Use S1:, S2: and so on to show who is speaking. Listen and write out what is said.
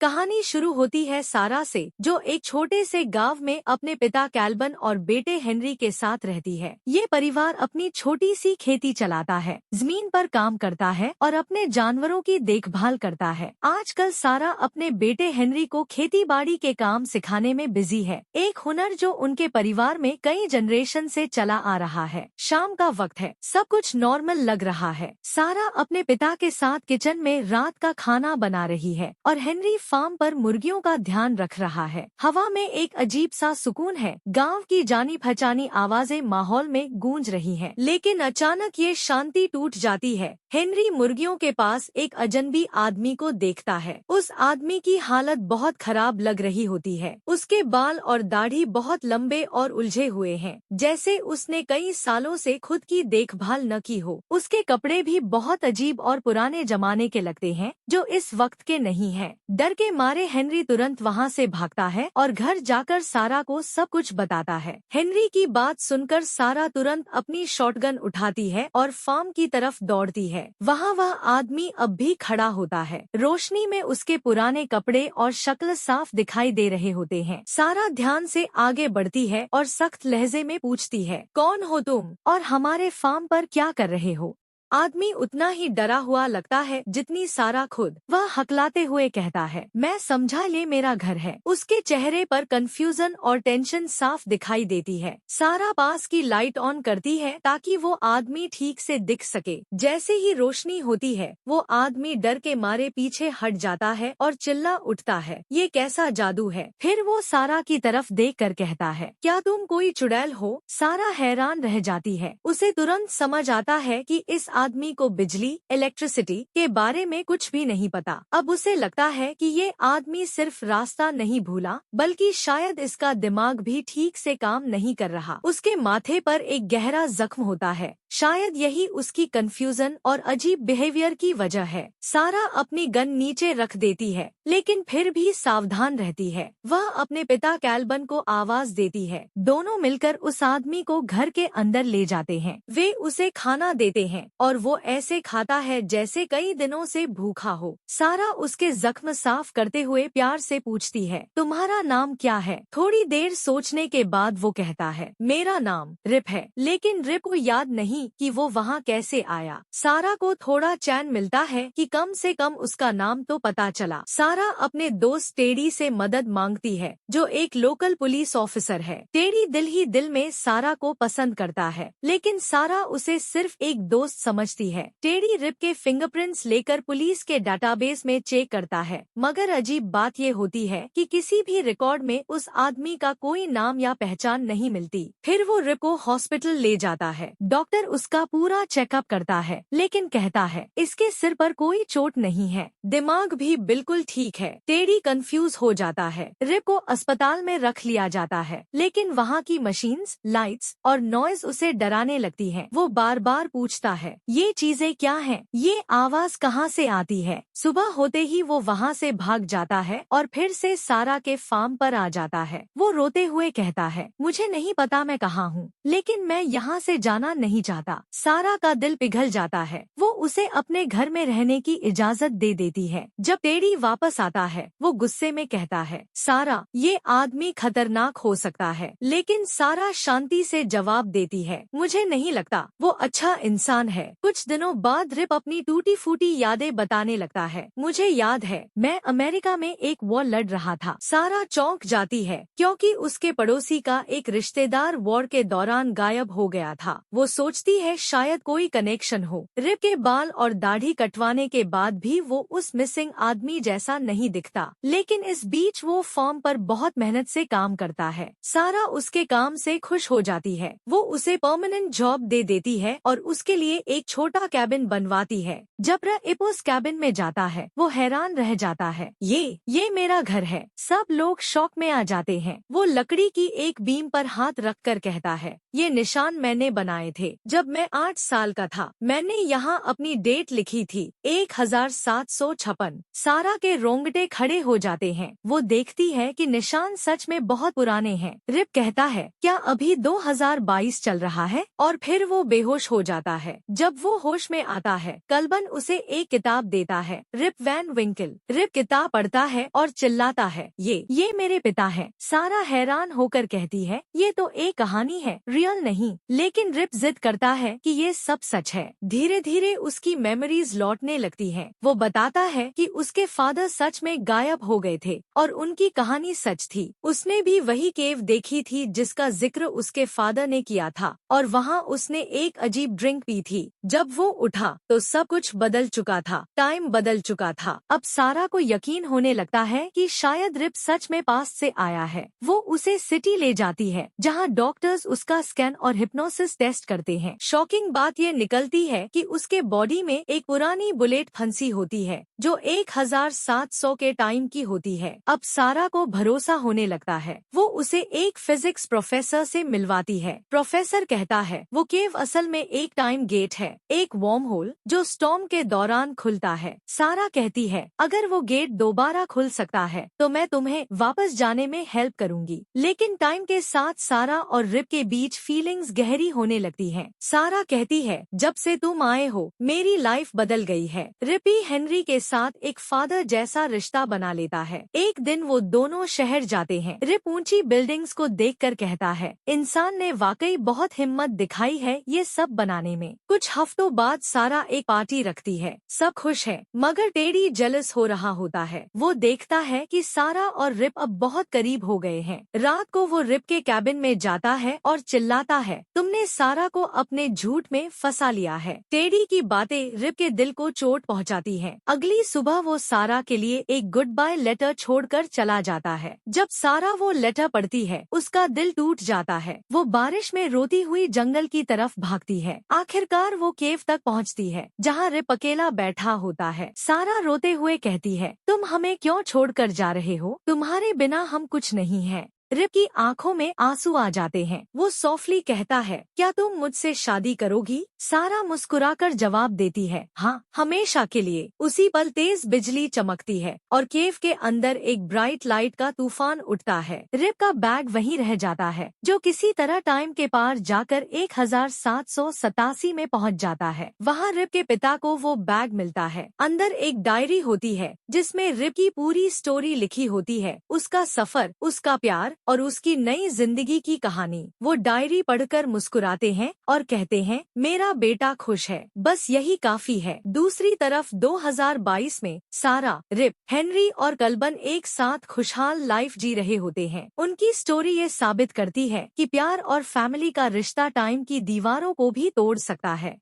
S1: कहानी शुरू होती है सारा से, जो एक छोटे से गांव में अपने पिता कैल्बन और बेटे हेनरी के साथ रहती है। ये परिवार अपनी छोटी सी खेती चलाता है, जमीन पर काम करता है और अपने जानवरों की देखभाल करता है। आजकल सारा अपने बेटे हेनरी को खेती बाड़ी के काम सिखाने में बिजी है, एक हुनर जो उनके परिवार में कई जनरेशन से चला आ रहा है। शाम का वक्त है, सब कुछ नॉर्मल लग रहा है। सारा अपने पिता के साथ किचन में रात का खाना बना रही है और हेनरी फार्म पर मुर्गियों का ध्यान रख रहा है। हवा में एक अजीब सा सुकून है, गांव की जानी पहचानी आवाजें माहौल में गूंज रही हैं। लेकिन अचानक ये शांति टूट जाती है। हेनरी मुर्गियों के पास एक अजनबी आदमी को देखता है। उस आदमी की हालत बहुत खराब लग रही होती है। उसके बाल और दाढ़ी बहुत लंबे और उलझे हुए हैं, जैसे उसने कई सालों से खुद की देखभाल न की हो। उसके कपड़े भी बहुत अजीब और पुराने जमाने के लगते हैं, जो इस वक्त के नहीं हैं। डर के मारे हेनरी तुरंत वहाँ से भागता है और घर जाकर सारा को सब कुछ बताता है। हेनरी की बात सुनकर सारा तुरंत अपनी शॉटगन उठाती है और फार्म की तरफ दौड़ती है। वहाँ वह आदमी अब भी खड़ा होता है। रोशनी में उसके पुराने कपड़े और शक्ल साफ दिखाई दे रहे होते हैं। सारा ध्यान से आगे बढ़ती है और सख्त लहजे में पूछती है, कौन हो तुम और हमारे फार्म पर क्या कर रहे हो? आदमी उतना ही डरा हुआ लगता है जितनी सारा खुद। वह हकलाते हुए कहता है, मैं समझा ये मेरा घर है। उसके चेहरे पर कंफ्यूजन और टेंशन साफ दिखाई देती है। सारा पास की लाइट ऑन करती है ताकि वो आदमी ठीक से दिख सके। जैसे ही रोशनी होती है, वो आदमी डर के मारे पीछे हट जाता है और चिल्ला उठता है, ये कैसा जादू है? फिर वो सारा की तरफ देख कर कहता है, क्या तुम कोई चुड़ैल हो? सारा हैरान रह जाती है। उसे तुरंत समझ आता है कि इस आदमी को बिजली, इलेक्ट्रिसिटी के बारे में कुछ भी नहीं पता। अब उसे लगता है कि ये आदमी सिर्फ रास्ता नहीं भूला, बल्कि शायद इसका दिमाग भी ठीक से काम नहीं कर रहा। उसके माथे पर एक गहरा जख्म होता है, शायद यही उसकी कंफ्यूजन और अजीब बिहेवियर की वजह है। सारा अपनी गन नीचे रख देती है, लेकिन फिर भी सावधान रहती है। वह अपने पिता कैल्बन को आवाज देती है। दोनों मिलकर उस आदमी को घर के अंदर ले जाते हैं। वे उसे खाना देते हैं और वो ऐसे खाता है जैसे कई दिनों से भूखा हो। सारा उसके जख्म साफ करते हुए प्यार से पूछती है, तुम्हारा नाम क्या है? थोड़ी देर सोचने के बाद वो कहता है, मेरा नाम रिप है। लेकिन रिप को याद नहीं कि वो वहाँ कैसे आया। सारा को थोड़ा चैन मिलता है कि कम से कम उसका नाम तो पता चला। सारा अपने दोस्त टेडी से मदद मांगती है, जो एक लोकल पुलिस ऑफिसर है। टेडी दिल ही दिल में सारा को पसंद करता है, लेकिन सारा उसे सिर्फ एक दोस्त समझती है। टेडी रिप के फिंगरप्रिंट्स लेकर पुलिस के डाटाबेस में चेक करता है, मगर अजीब बात ये होती है कि किसी भी रिकॉर्ड में उस आदमी का कोई नाम या पहचान नहीं मिलती। फिर वो रिप को हॉस्पिटल ले जाता है। डॉक्टर उसका पूरा चेकअप करता है, लेकिन कहता है इसके सिर पर कोई चोट नहीं है, दिमाग भी बिल्कुल ठीक है। टेडी कंफ्यूज हो जाता है। रिप को अस्पताल में रख लिया जाता है, लेकिन वहाँ की मशीन्स, लाइट्स और नॉइज उसे डराने लगती है। वो बार बार पूछता है, ये चीजें क्या हैं? ये आवाज कहाँ से आती है? सुबह होते ही वो वहाँ से भाग जाता है और फिर से सारा के फार्म पर आ जाता है। वो रोते हुए कहता है, मुझे नहीं पता मैं कहाँ हूँ, लेकिन मैं यहाँ से जाना नहीं चाहता। सारा का दिल पिघल जाता है। वो उसे अपने घर में रहने की इजाजत दे देती है। जब टेडी वापस आता है, वो गुस्से में कहता है, सारा, ये आदमी खतरनाक हो सकता है। लेकिन सारा शांति से जवाब देती है, मुझे नहीं लगता, वो अच्छा इंसान है। कुछ दिनों बाद रिप अपनी टूटी फूटी यादें बताने लगता है। मुझे याद है, मैं अमेरिका में एक वॉर लड़ रहा था। सारा चौंक जाती है, क्योंकि उसके पड़ोसी का एक रिश्तेदार वॉर के दौरान गायब हो गया था। वो सोचती है शायद कोई कनेक्शन हो। रिप के बाल और दाढ़ी कटवाने के बाद भी वो उस मिसिंग आदमी जैसा नहीं दिखता। लेकिन इस बीच वो फॉर्म पर बहुत मेहनत से काम करता है। सारा उसके काम से खुश हो जाती है। वो उसे परमानेंट जॉब दे देती है और उसके लिए एक छोटा कैबिन बनवाती है। जब रिप उस कैबिन में जाता है, वो हैरान रह जाता है। ये मेरा घर है। सब लोग शॉक में आ जाते हैं। वो लकड़ी की एक बीम पर हाथ रखकर कहता है, ये निशान मैंने बनाए थे जब मैं 8 साल का था। मैंने यहाँ अपनी डेट लिखी थी, 1756। सारा के रोंगटे खड़े हो जाते हैं। वो देखती है कि निशान सच में बहुत पुराने हैं। रिप कहता है, क्या अभी 2022 चल रहा है? और फिर वो बेहोश हो जाता है। जब जब वो होश में आता है, कल्बन उसे एक किताब देता है, रिप वैन विंकल। रिप किताब पढ़ता है और चिल्लाता है, ये मेरे पिता है। सारा हैरान होकर कहती है, ये तो एक कहानी है, रियल नहीं। लेकिन रिप जिद करता है कि ये सब सच है। धीरे धीरे उसकी मेमोरीज लौटने लगती हैं। वो बताता है कि उसके फादर सच में गायब हो गए थे और उनकी कहानी सच थी। उसने भी वही केव देखी थी जिसका जिक्र उसके फादर ने किया था और वहाँ उसने एक अजीब ड्रिंक पी थी। जब वो उठा तो सब कुछ बदल चुका था, टाइम बदल चुका था। अब सारा को यकीन होने लगता है कि शायद रिप सच में पास्ट से आया है। वो उसे सिटी ले जाती है जहाँ डॉक्टर्स उसका स्कैन और हिप्नोसिस टेस्ट करते हैं। शॉकिंग बात ये निकलती है कि उसके बॉडी में एक पुरानी बुलेट फंसी होती है जो 1700 के टाइम की होती है। अब सारा को भरोसा होने लगता है। वो उसे एक फिजिक्स प्रोफेसर से मिलवाती है। प्रोफेसर कहता है वो केव असल में एक टाइम गेट है, एक वार्म होल जो स्टॉर्म के दौरान खुलता है। सारा कहती है अगर वो गेट दोबारा खुल सकता है तो मैं तुम्हें वापस जाने में हेल्प करूंगी। लेकिन टाइम के साथ सारा और रिप के बीच फीलिंग्स गहरी होने लगती हैं। सारा कहती है जब से तुम आए हो मेरी लाइफ बदल गई है। रिपी हेनरी के साथ एक फादर जैसा रिश्ता बना लेता है। एक दिन वो दोनों शहर जाते हैं। रिप ऊंची बिल्डिंग्स को देखकर कहता है इंसान ने वाकई बहुत हिम्मत दिखाई है ये सब बनाने में। कुछ हफ्तों बाद सारा एक पार्टी रखती है, सब खुश है मगर टेडी जेलस हो रहा होता है। वो देखता है कि सारा और रिप अब बहुत करीब हो गए हैं। रात को वो रिप के कैबिन में जाता है और चिल्लाता है तुमने सारा को अपने झूठ में फंसा लिया है। टेडी की बातें रिप के दिल को चोट पहुंचाती हैं। अगली सुबह वो सारा के लिए एक गुड बाय लेटर छोड़कर चला जाता है। जब सारा वो लेटर पढ़ती है उसका दिल टूट जाता है। वो बारिश में रोती हुई जंगल की तरफ भागती है। आखिरकार वो केव तक पहुंचती है जहां रिप अकेला बैठा होता है। सारा रोते हुए कहती है तुम हमें क्यों छोड़कर जा रहे हो, तुम्हारे बिना हम कुछ नहीं है। रिप की आंखों में आंसू आ जाते हैं। वो सॉफ्टली कहता है क्या तुम मुझसे शादी करोगी। सारा मुस्कुराकर जवाब देती है हाँ, हमेशा के लिए। उसी पल तेज बिजली चमकती है और केव के अंदर एक ब्राइट लाइट का तूफान उठता है। रिप का बैग वहीं रह जाता है जो किसी तरह टाइम के पार जाकर 1787 में पहुंच जाता है। वहाँ रिप के पिता को वो बैग मिलता है। अंदर एक डायरी होती है जिसमें रिप की पूरी स्टोरी लिखी होती है, उसका सफर, उसका प्यार और उसकी नई जिंदगी की कहानी। वो डायरी पढ़कर मुस्कुराते हैं और कहते हैं मेरा बेटा खुश है, बस यही काफी है। दूसरी तरफ 2022 में सारा, रिप, हेनरी और कल्बन एक साथ खुशहाल लाइफ जी रहे होते हैं। उनकी स्टोरी ये साबित करती है कि प्यार और फैमिली का रिश्ता टाइम की दीवारों को भी तोड़ सकता है।